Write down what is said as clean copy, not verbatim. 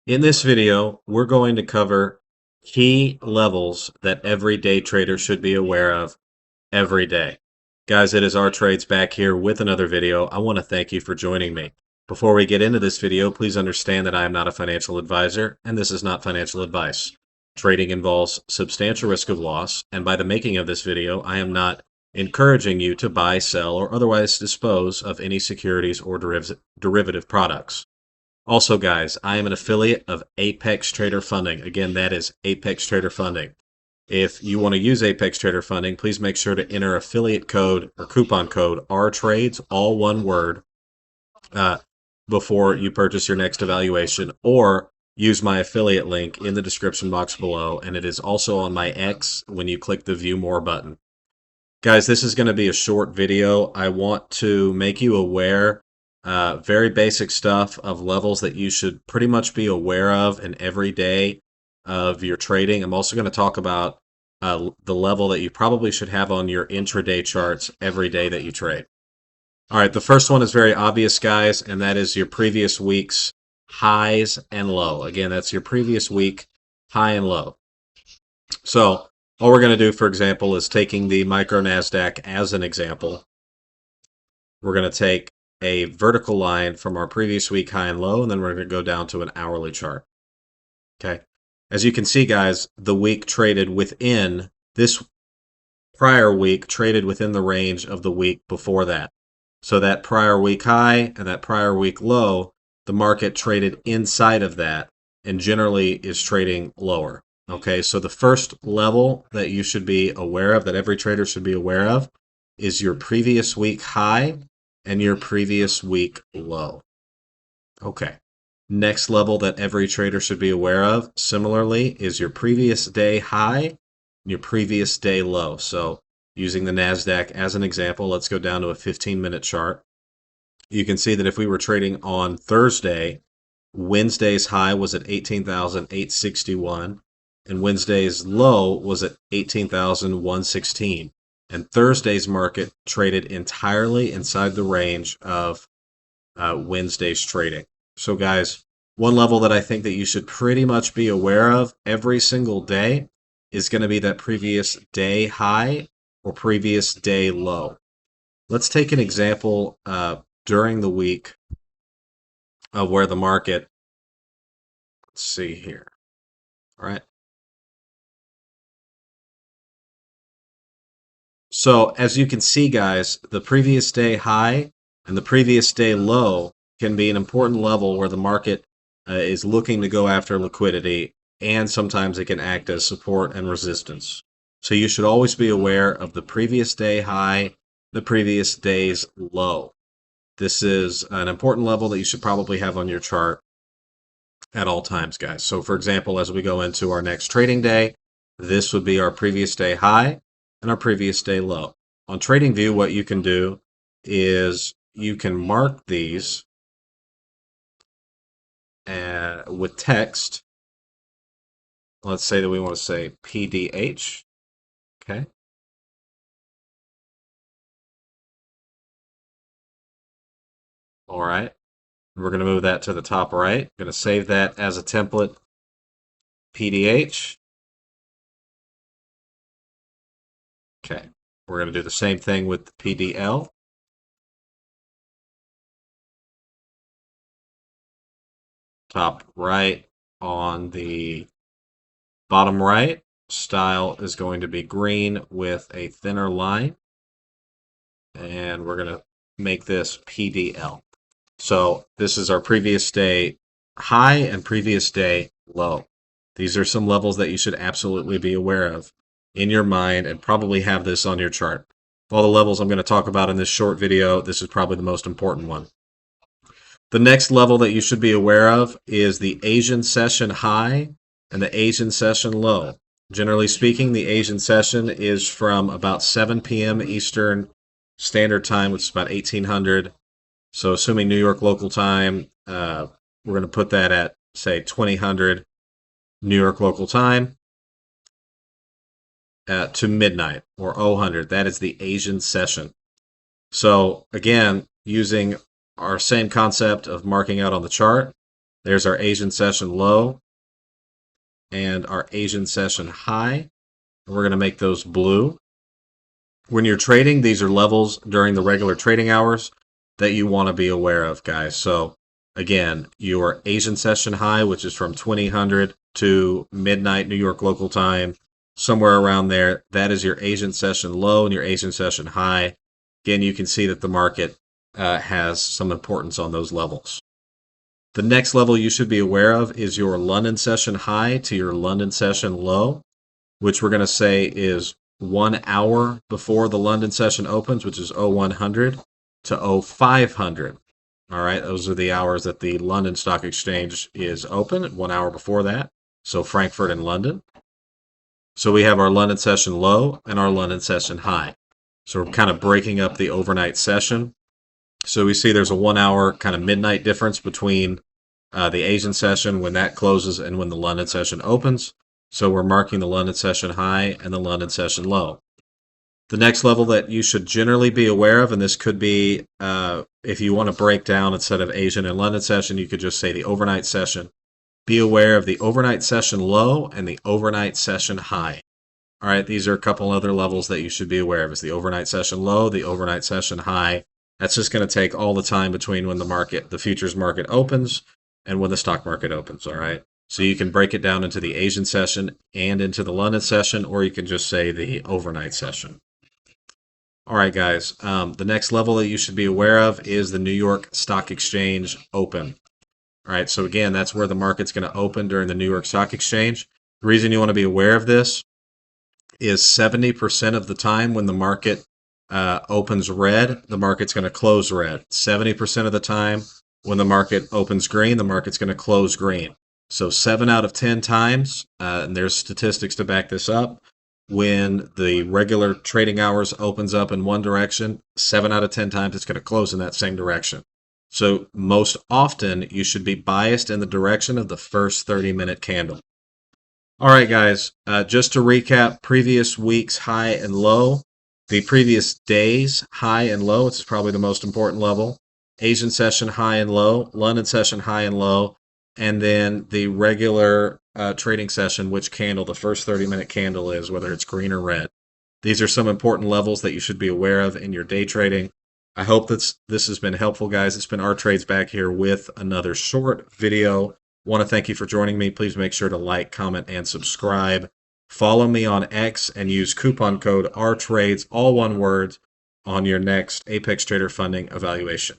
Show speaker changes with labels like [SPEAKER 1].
[SPEAKER 1] In this video, we're going to cover key levels that every day trader should be aware of every day. Guys, it is our trades back here with another video. I want to thank you for joining me. Before we get into this video, please understand that I am not a financial advisor and this is not financial advice. Trading involves substantial risk of loss, and by the making of this video, I am not encouraging you to buy, sell, or otherwise dispose of any securities or derivative products. Also, guys, I am an affiliate of Apex Trader Funding. Again, that is Apex Trader Funding. If you want to use Apex Trader Funding, please make sure to enter affiliate code or coupon code RTRADES, all one word, before you purchase your next evaluation, or use my affiliate link in the description box below, and it is also on my X when you click the View More button. Guys, this is going to be a short video. I want to make you aware very basic stuff of levels that you should pretty much be aware of in every day of your trading. I'm also going to talk about the level that you probably should have on your intraday charts every day that you trade. All right, the first one is very obvious, guys, and that is your previous week's highs and low. Again, that's your previous week high and low. So all we're going to do, for example, is taking the micro NASDAQ as an example. We're going to take a vertical line from our previous week high and low, and then we're going to go down to an hourly chart. Okay. As you can see, guys, the week traded within this prior week traded within the range of the week before that. So that prior week high and that prior week low, the market traded inside of that and generally is trading lower. Okay, so the first level that you should be aware of, that every trader should be aware of, is your previous week high and your previous week low. Okay. Next level that every trader should be aware of, similarly, is your previous day high and your previous day low. So using the NASDAQ as an example, let's go down to a 15-minute chart. You can see that if we were trading on Thursday, Wednesday's high was at 18,861 and Wednesday's low was at 18,116. And Thursday's market traded entirely inside the range of Wednesday's trading. So guys, one level that I think that you should pretty much be aware of every single day is going to be that previous day high or previous day low. Let's take an example during the week of where the market, let's see here, all right. So as you can see, guys, the previous day high and the previous day low can be an important level where the market is looking to go after liquidity, and sometimes it can act as support and resistance. So you should always be aware of the previous day high, the previous day's low. This is an important level that you should probably have on your chart at all times, guys. So for example, as we go into our next trading day, this would be our previous day high and our previous day low. On TradingView, what you can do is you can mark these with text. Let's say that we want to say PDH. Okay. All right. We're going to move that to the top right. I'm going to save that as a template, PDH. Okay. We're going to do the same thing with the PDL. Top right on the bottom right, style is going to be green with a thinner line. And we're going to make this PDL. So this is our previous day high and previous day low. These are some levels that you should absolutely be aware of in your mind and probably have this on your chart. Of all the levels I'm going to talk about in this short video, this is probably the most important one. The next level that you should be aware of is the Asian session high and the Asian session low. Generally speaking, the Asian session is from about 7 p.m. Eastern Standard Time, which is about 1800. So assuming New York local time, we're going to put that at, say, 2000 New York local time to midnight, or 0000. That is the Asian session. So again, using our same concept of marking out on the chart, There's our Asian session low and our Asian session high. We're going to make those blue. When you're trading, these are levels during the regular trading hours that you want to be aware of, guys. So again, your Asian session high, which is from 2000 to midnight New York local time, somewhere around there, that is your Asian session low and your Asian session high. Again, you can see that the market has some importance on those levels. The next level you should be aware of is your London session high to your London session low, which we're going to say is 1 hour before the London session opens, which is 0100 to 0500. All right, those are the hours that the London Stock Exchange is open, 1 hour before that. So Frankfurt and London. So we have our London session low and our London session high. So we're kind of breaking up the overnight session. So we see there's a 1 hour kind of midnight difference between the Asian session when that closes and when the London session opens. So we're marking the London session high and the London session low. The next level that you should generally be aware of, and this could be if you want to break down instead of Asian and London session, you could just say the overnight session. Be aware of the overnight session low and the overnight session high. All right, these are a couple other levels that you should be aware of. Is the overnight session low, the overnight session high. That's just going to take all the time between when the futures market opens and when the stock market opens, all right? So you can break it down into the Asian session and into the London session, or you can just say the overnight session. All right, guys, the next level that you should be aware of is the New York Stock Exchange Open. All right, so again, that's where the market's going to open during the New York Stock Exchange. The reason you want to be aware of this is 70% of the time when the market opens red, the market's going to close red. 70% of the time when the market opens green, the market's going to close green. So 7 out of 10 times, and there's statistics to back this up, when the regular trading hours opens up in one direction, 7 out of 10 times it's going to close in that same direction. So most often you should be biased in the direction of the first 30-minute candle. All right, guys, just to recap previous week's high and low, the previous day's high and low, which is probably the most important level, Asian session high and low, London session high and low, and then the regular trading session, which candle the first 30-minute candle is, whether it's green or red. These are some important levels that you should be aware of in your day trading. I hope that this has been helpful, guys. It's been Our Trades back here with another short video. Want to thank you for joining me. Please make sure to like, comment, and subscribe. Follow me on X and use coupon code OurTrades, all one word, on your next Apex Trader funding evaluation.